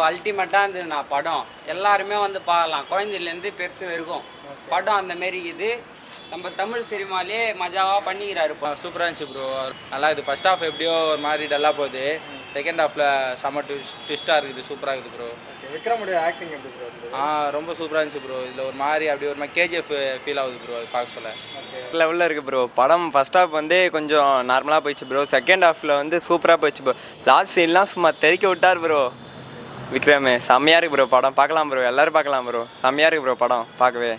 அல்டிமேட்டாக இருந்தது நான் படம் எல்லாருமே வந்து பார்க்கலாம், குழந்தையிலேருந்து பெருசு வரைக்கும் படம் அந்த மாரி இது. நம்ம தமிழ் சினிமாலே மஜாவாக பண்ணிக்கிறாரு. சூப்பராக இருந்துச்சு ப்ரோ. நல்லா இருக்குது. ஃபஸ்ட் ஹாஃப் எப்படியோ ஒரு மாதிரி டல்லாக போகுது. செகண்ட் ஹாஃபில் செம்ம ட்விஸ்ட்டாக இருக்குது. சூப்பராக இருக்குது ப்ரோ. விக்ரமுடைய ஆக்டிங் எப்படி ப்ரோ? ரொம்ப சூப்பராக இருந்துச்சு ப்ரோ. இதில் ஒரு மாதிரி அப்படி ஒரு மாதிரி கேஜிஎஃப் ஃபீல் ஆகுது ப்ரோ அது பார்க்க சொல்ல. லெவலில் இருக்குது ப்ரோ. படம் ஃபஸ்ட் ஹாஃப் வந்து கொஞ்சம் நார்மலாக போயிடுச்சு ப்ரோ. செகண்ட் ஹாஃபில் வந்து சூப்பராக போயிடுச்சு ப்ரோ. லாஸ்ட் சீன்லாம் சும்மா தெறிக்க விட்டார் ப்ரோ விக்ரமே. செம்மையாக இருக்குது ப்ரோ படம். பார்க்கலாம் ப்ரோ, எல்லோரும் பார்க்கலாம் ப்ரோ. செம்மையாக இருக்குது ப்ரோ படம் பார்க்கவே.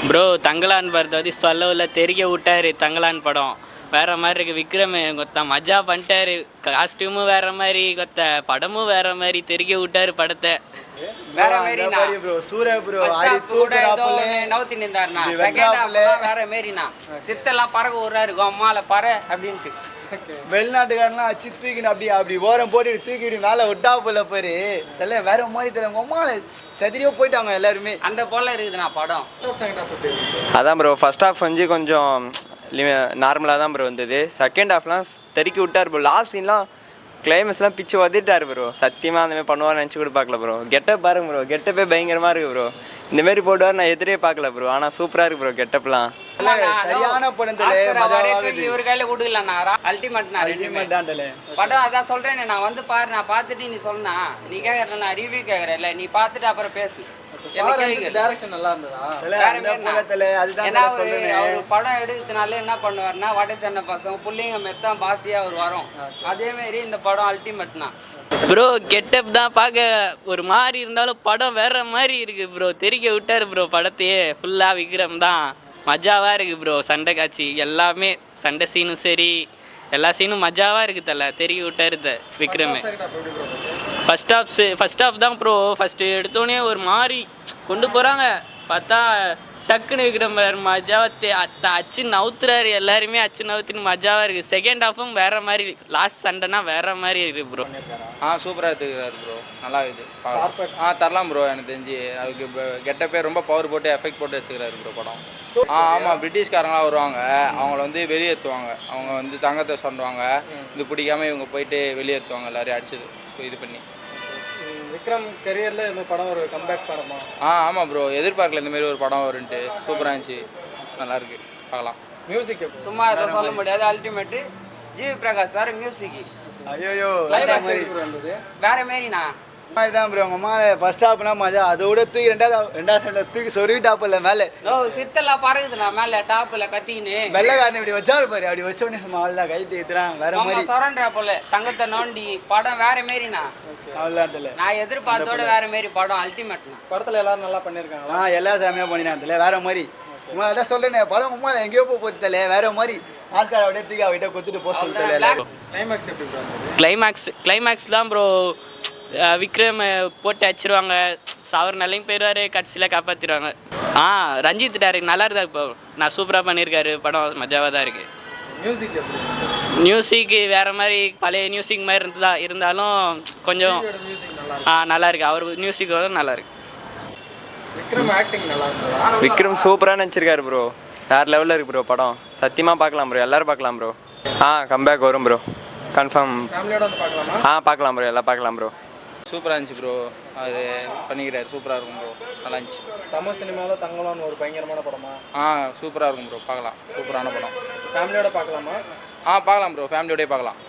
ப்ரோ தங்கலான் படத்தை வந்து சொல்லவில் தெரிய விட்டார். தங்கலான் படம் வேறு மாதிரி இருக்குது. விக்ரம் கொத்த மஜா பண்ணிட்டாரு. காஸ்டியூமும் வேறு மாதிரி, கொத்த படமும் வேறு மாதிரி தெரிய விட்டார் படத்தை. வேற மாரினா bro Surya bro Audi தூக்குறாப்புல நவுத்தி நின்றாருனா. Second ஹாஃப்ல வேற மாரினா சித்தெல்லாம் பறக்க விடுறாரு, அம்மால பற அப்படின்ட்டு. வெளிநாட்டுக்காரலாம் அச்சு தூக்கின்னு அப்படி ஓரம் போட்டு தூக்கிட்டு மேலே விட்டா போல பாரு. இதெல்லாம் வேற மாதிரி தெரியல. அம்மால சதிரியோ போயிட்டாங்க எல்லாருமே. அந்த போல இருக்குதுண்ணா படம். அதான் ப்ரோ ஃபஸ்ட் ஹாஃப் வந்து கொஞ்சம் நார்மலாக தான் ப்ரோ வந்தது. செகண்ட் ஹாஃப்லாம் தெறிக்கி விட்டார் ப்ரோ. லாஸ்ட் சீன்லாம் கிளைமேக்ஸ்லாம் பிச்சு வதிட்டார் ப்ரோ. சத்தியமாக அந்தமாதிரி பண்ணுவார்னு நினச்சி கூட பார்க்கல ப்ரோ. கெட்டப் பாருங்க ப்ரோ. கெட்டப்பே பயங்கரமாக இருக்குது ப்ரோ. இந்தமாரி போடுவார் நான் எதிரே பார்க்கல ப்ரோ. ஆனால் சூப்பராக இருக்குது ப்ரோ கெட்டப்லாம். சரியான படம் இவர் கையில விடுக்கலண்ணா. அல்டிமேட் படம். அதான் சொல்றேன், நான் வந்து பாரு, நான் பார்த்துட்டு நீ சொன்னா நீ கேட்கற, நான் ரிவ்யூ கேட்கறேன்ல, நீ பார்த்துட்டு அப்புறம் பேசு. படம் எடுக்கிறதுனால என்ன பண்ணுவாருன்னா வட சென்னை பசங்க பிள்ளைங்க மாரி தான் பாசியா அவர் வரும். அதே மாதிரி இந்த படம் அல்டிமேட்னா ப்ரோ கெட்டப் தான் பார்க்க ஒரு மாதிரி இருந்தாலும் படம் வேற மாதிரி இருக்குது ப்ரோ. தெறிக்க விட்டார் ப்ரோ படத்தையே ஃபுல்லாக. விக்ரம் தான் மஜாவாக இருக்குது ப்ரோ. சண்டை காட்சி எல்லாமே, சண்டை சீனும் சரி, எல்லா சீனும் மஜாவாக இருக்குது. தலை தெரிய விட்டார் விக்ரமே. ஃபஸ்ட் ஹாஃப் தான் ப்ரோ. ஃபஸ்ட்டு எடுத்தோடனே ஒரு மாதிரி கொண்டு போகிறாங்க, பார்த்தா டக்குன்னு விக்ரம் மஜாவை அச்சு நவுத்துறாரு. எல்லாருமே அச்சு நவுத்துன்னு மஜாவாக இருக்குது. செகண்ட் ஹாஃபும் வேறு மாதிரி, லாஸ்ட் சண்டைனா வேறு மாதிரி இருக்குது ப்ரோ. சூப்பராக எடுத்துக்கிறாரு ப்ரோ. நல்லா இருக்குது. தரலாம் ப்ரோ. எனக்கு தெரிஞ்சு அதுக்கு கெட்டப்பே ரொம்ப பவர் போட்டு எஃபெக்ட் போட்டு எடுத்துக்கிறாரு ப்ரோ படம். ஆமாம், பிரிட்டிஷ்காரங்களாம் வருவாங்க, அவங்கள வந்து வெளியேற்றுவாங்க. அவங்க வந்து தங்கத்தை சொல்லுவாங்க, இது பிடிக்காம இவங்க போயிட்டு வெளியேற்றுவாங்க எல்லாரையும் அடிச்சது இது பண்ணி. விக்ரம் கரியரில் இந்த படம் ஒரு கம்பேக் படமா? ஆமாம் ப்ரோ. எதிர்பார்க்கல இந்தமாரி ஒரு படம் வருன்ட்டு. சூப்பராக இருந்துச்சு, நல்லாயிருக்கு, பார்க்கலாம். மியூசிக் சும்மா அதை சொல்ல முடியாது. Ultimate GV Prakash sir music. ஐயோ வேற மாரிண்ணா தான் ப்ரோ. உங்கள் அம்மா ஃபர்ஸ்ட் ஹாஃப்னா மஜா. அதோட தூக்கி ரெண்டாவது சைடில் தூக்கி சொருவிட்டாப்பில்ல மேலே. சித்தெல்லாம் பறகுதுண்ணா மேலே டாப்பில் கத்தின்னு. வெள்ளைக்காரன் இப்படி வச்சாரு பாரு. அப்படி வச்சோடனே அவ்வளோதான் கை தீத்துறான். வேற மாதிரி சொரண்டா போல தங்கத்தை நோண்டி படம் வேற மாரிண்ணா. அவ்வளோதான் தெரியல. நான் எதிர்பார்த்தோட வேற மாரி படம் அல்டிமேட்னா. படத்தில் எல்லாரும் நல்லா பண்ணியிருக்காங்களா? எல்லாம் செம்மையாக பண்ணினான் தெரியல. வேற மாதிரி அதான் சொல்றேனே, படம் உமா எங்கேயோ போய் தெரியல. வேற மாதிரி ஆஸ்கார் அப்படியே தூக்கி அவகிட்ட கொத்துட்டு போக சொல்லிட்டு. கிளைமேக்ஸ் எப்படி ப்ரோ? கிளைமேக்ஸ் தான் ப்ரோ. விக்ரம் போட்டு அடிச்சிருவாங்க, சாவர் நிலையும் போயிடுவார், கடைசியில் காப்பாற்றிடுவாங்க. ரஞ்சித் டேரக்ட் நல்லா இருந்தார் இப்போ. நான் சூப்பராக பண்ணியிருக்காரு படம். மஜாவாக தான் இருக்குது. மியூசிக் மியூசிக்கு வேறு மாதிரி பழைய மியூசிக் மாதிரி இருந்தாலும் கொஞ்சம் நல்லா இருக்குது. அவர் மியூசிக் நல்லா இருக்குது. விக்ரம் ஆக்டிங் நல்லா இருக்கு. விக்ரம் சூப்பராக நினச்சிருக்காரு ப்ரோ. வேறு லெவலில் இருக்குது ப்ரோ படம். சத்தியமாக பார்க்கலாம் ப்ரோ. எல்லோரும் பார்க்கலாம் ப்ரோ. கம்பேக் வரும் ப்ரோ, கன்ஃபார்ம். ஃபேமிலியோட வந்து பார்க்கலாமா? பார்க்கலாம் ப்ரோ, எல்லாம் பார்க்கலாம் ப்ரோ. சூப்பராக இருந்துச்சு ப்ரோ. அது பண்ணிக்கிறாரு, சூப்பராக இருக்கும் ப்ரோ. நல்லா இருந்துச்சு. தமிழ் சினிமாவில் தங்கலான்னு ஒரு பயங்கரமான படமா? சூப்பராக இருக்கும் ப்ரோ. பார்க்கலாம், சூப்பரான படம். ஃபேமிலியோட பார்க்கலாமா? பார்க்கலாம் ப்ரோ. ஃபேமிலியோடய பார்க்கலாம்.